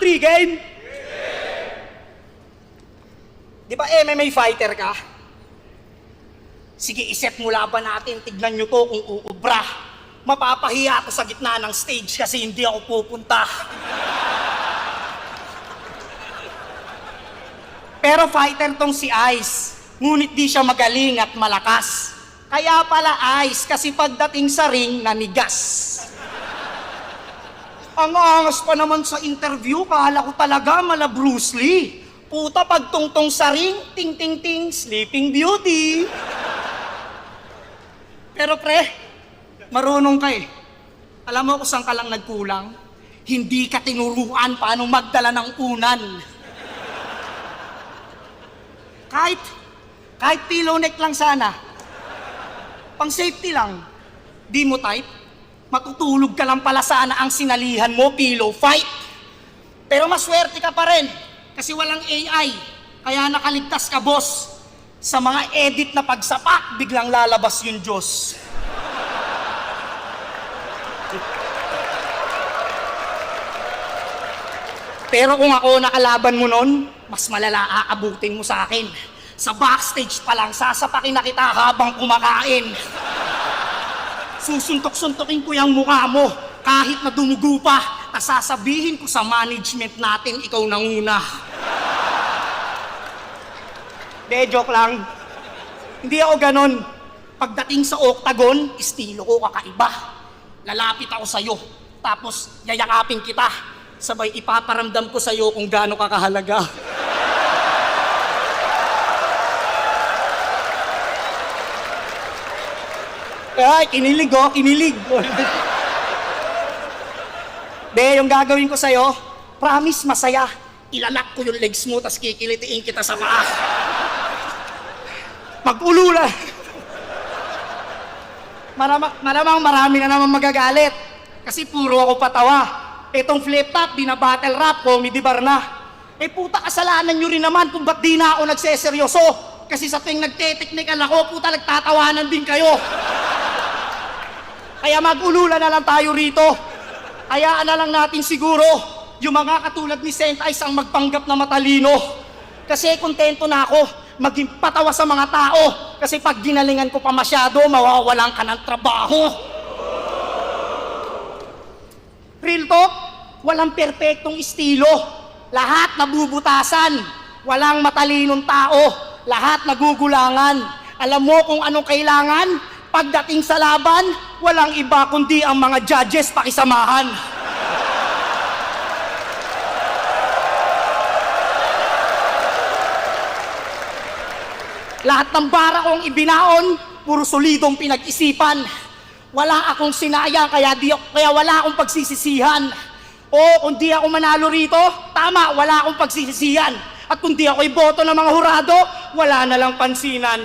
free game? Di ba MMA fighter ka? Sige, iset mo laban natin. Tignan nyo to kung uubra. Mapapahiya ako sa gitna ng stage kasi hindi ako pupunta. Pero fighter tong si Ice. Ngunit di siya magaling at malakas. Kaya pala Ice kasi pagdating sa ring, nanigas. Ang angas pa naman sa interview, kala ko talaga mala Bruce Lee. Puta, pagtungtong sa ring, ting ting ting, Sleeping Beauty. Pero pre, marunong ka eh. Alam mo kung saan ka lang nagkulang? Hindi ka tinuruan paano magdala ng unan. Kahit pillow neck lang sana. Pang safety lang. Di mo type? Matutulog ka lang pala sana ang sinalihan mo, pillow fight. Pero maswerte ka pa rin kasi walang AI. Kaya nakaligtas ka, boss. Sa mga edit na pagsapak, biglang lalabas yung Diyos. Pero kung ako nakalaban mo nun, mas malala aabutin mo sa akin. Sa backstage pa lang, sasapakin na kita habang kumakain. Susuntok-suntokin ko yung mukha mo kahit na dumugo pa. Sasabihin ko sa management natin, ikaw nanguna. De, joke lang. Hindi ako ganon. Pagdating sa octagon, estilo ko kakaiba. Lalapit ako sa'yo, tapos yayakapin kita. Sabay ipaparamdam ko sa'yo kung gaano ka kahalaga. Ay, kinilig oh, kinilig. De, yung gagawin ko sa'yo, promise masaya. Ilalak ko yung legs mo, tas kikilitiin kita sa paa. Mag-ulula. Maramang marami na naman magagalit. Kasi puro ako patawa. Etong flip top, bina-battle rap, comedy bar na. Eh puta, kasalanan nyo rin naman kung ba't di na ako nagseseryoso. Kasi sa tuwing nagte-technical ako, puta, nagtatawanan din kayo. Kaya mag-ulula na lang tayo rito. Hayaan na lang natin siguro yung mga katulad ni Saint Ice ang magpanggap na matalino. Kasi kontento na ako maging patawa sa mga tao. Kasi pag ginalingan ko pa masyado, mawawalan ka ng trabaho. Real talk, walang perpektong estilo. Lahat nabubutasan. Walang matalinong tao. Lahat nagugulangan. Alam mo kung anong kailangan? Pagdating sa laban, walang iba kundi ang mga judges pakisamahan. Lahat ng bara kong ibinaon, puro solidong pinag-isipan. Wala akong sinayang, kaya wala akong pagsisisihan. O kung di ako manalo rito, tama, wala akong pagsisisihan. At kung di ako iboto ng mga hurado, wala na lang pansinan.